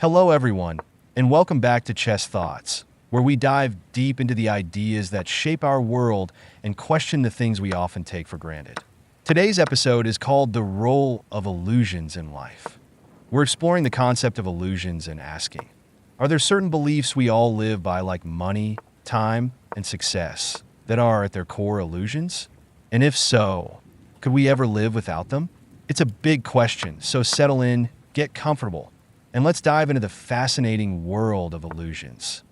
Hello, everyone, and welcome back to Chess Thoughts, where we dive deep into the ideas that shape our world and question the things we often take for granted. Today's episode is called The Role of Illusions in Life. We're exploring the concept of illusions and asking, are there certain beliefs we all live by, like money, time, and success, that are at their core illusions? And if so, could we ever live without them? It's a big question, so settle in, get comfortable, and let's dive into the fascinating world of illusions.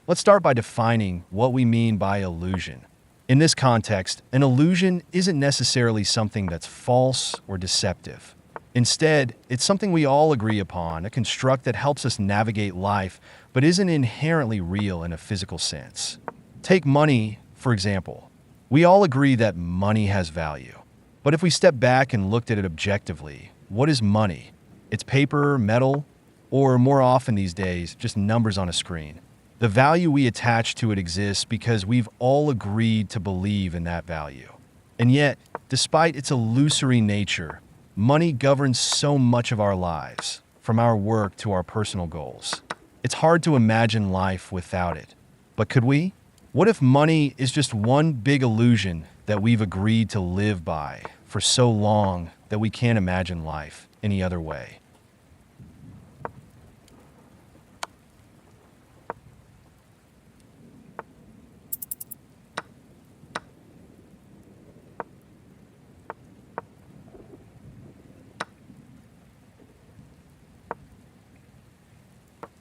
Let's start by defining what we mean by illusion. In this context, an illusion isn't necessarily something that's false or deceptive. Instead, it's something we all agree upon, a construct that helps us navigate life but isn't inherently real in a physical sense. Take money, for example. We all agree that money has value. But if we step back and looked at it objectively, what is money? It's paper, metal, or more often these days, just numbers on a screen. The value we attach to it exists because we've all agreed to believe in that value. And yet, despite its illusory nature, money governs so much of our lives, from our work to our personal goals. It's hard to imagine life without it. But could we? What if money is just one big illusion that we've agreed to live by for so long that we can't imagine life any other way?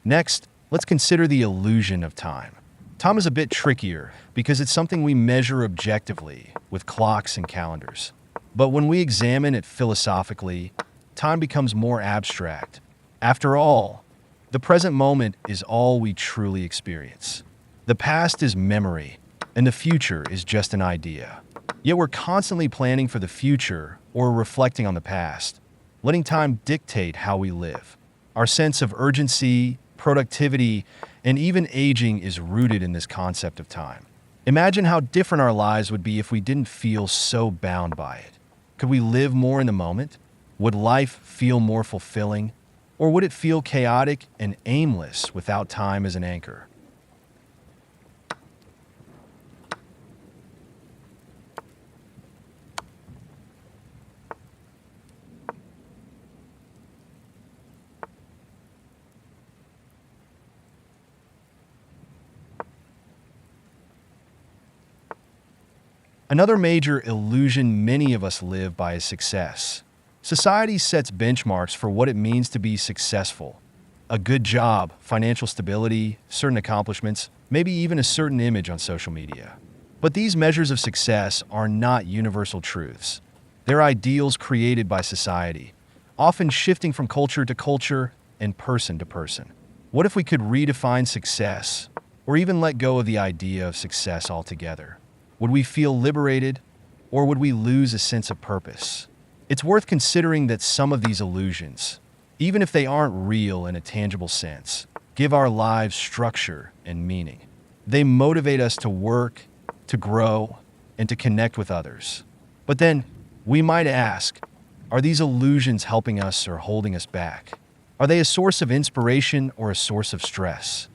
Next, let's consider the illusion of time. Time is a bit trickier because it's something we measure objectively with clocks and calendars. But when we examine it philosophically, time becomes more abstract. After all, the present moment is all we truly experience. The past is memory, and the future is just an idea. Yet we're constantly planning for the future or reflecting on the past, letting time dictate how we live. Our sense of urgency, productivity, and even aging is rooted in this concept of time. Imagine how different our lives would be if we didn't feel so bound by it. Could we live more in the moment? Would life feel more fulfilling? Or would it feel chaotic and aimless without time as an anchor? Another major illusion many of us live by is success. Society sets benchmarks for what it means to be successful. A good job, financial stability, certain accomplishments, maybe even a certain image on social media. But these measures of success are not universal truths. They're ideals created by society, often shifting from culture to culture and person to person. What if we could redefine success, or even let go of the idea of success altogether? Would we feel liberated, or would we lose a sense of purpose? It's worth considering that some of these illusions, even if they aren't real in a tangible sense, give our lives structure and meaning. They motivate us to work, to grow, and to connect with others. But then, we might ask, are these illusions helping us or holding us back? Are they a source of inspiration or a source of stress?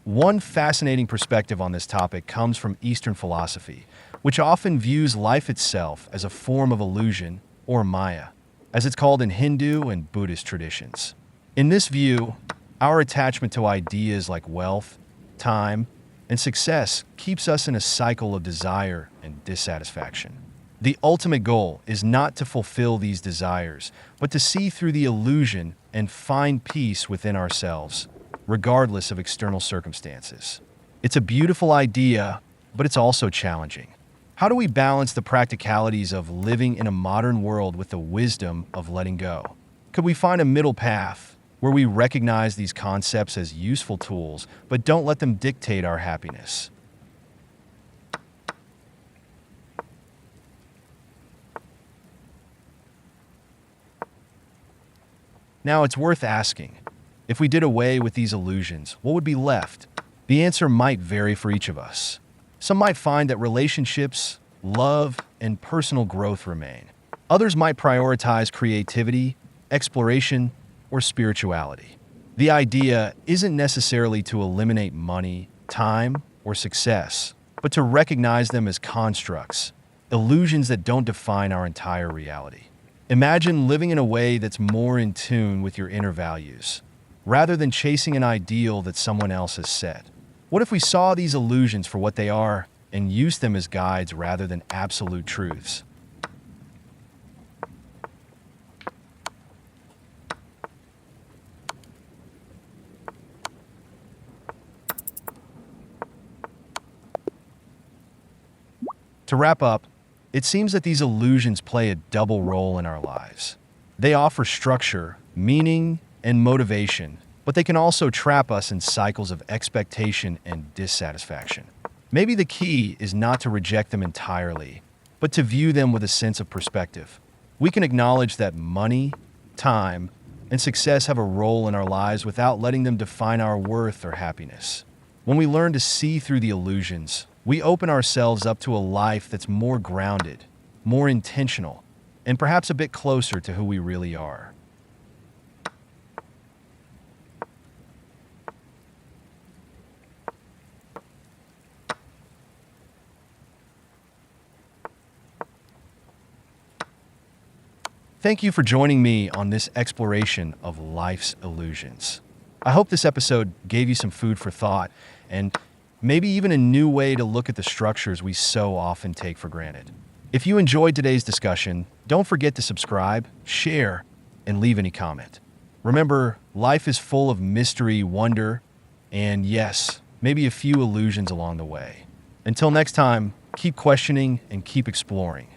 One fascinating perspective on this topic comes from Eastern philosophy, which often views life itself as a form of illusion, or Maya, as it's called in Hindu and Buddhist traditions. In this view, our attachment to ideas like wealth, time, and success keeps us in a cycle of desire and dissatisfaction. The ultimate goal is not to fulfill these desires, but to see through the illusion and find peace within ourselves. regardless of external circumstances. It's a beautiful idea, but it's also challenging. How do we balance the practicalities of living in a modern world with the wisdom of letting go? Could we find a middle path where we recognize these concepts as useful tools, but don't let them dictate our happiness? Now, it's worth asking, if we did away with these illusions, what would be left? The answer might vary for each of us. Some might find that relationships, love, and personal growth remain. Others might prioritize creativity, exploration, or spirituality. The idea isn't necessarily to eliminate money, time, or success, but to recognize them as constructs, illusions that don't define our entire reality. Imagine living in a way that's more in tune with your inner values, rather than chasing an ideal that someone else has set. What if we saw these illusions for what they are and used them as guides rather than absolute truths? To wrap up, it seems that these illusions play a double role in our lives. They offer structure, meaning, and motivation, but they can also trap us in cycles of expectation and dissatisfaction. Maybe the key is not to reject them entirely, but to view them with a sense of perspective. We can acknowledge that money, time, and success have a role in our lives without letting them define our worth or happiness. When we learn to see through the illusions, we open ourselves up to a life that's more grounded, more intentional, and perhaps a bit closer to who we really are. Thank you for joining me on this exploration of life's illusions. I hope this episode gave you some food for thought and maybe even a new way to look at the structures we so often take for granted. If you enjoyed today's discussion, don't forget to subscribe, share, and leave any comment. Remember, life is full of mystery, wonder, and yes, maybe a few illusions along the way. Until next time, keep questioning and keep exploring.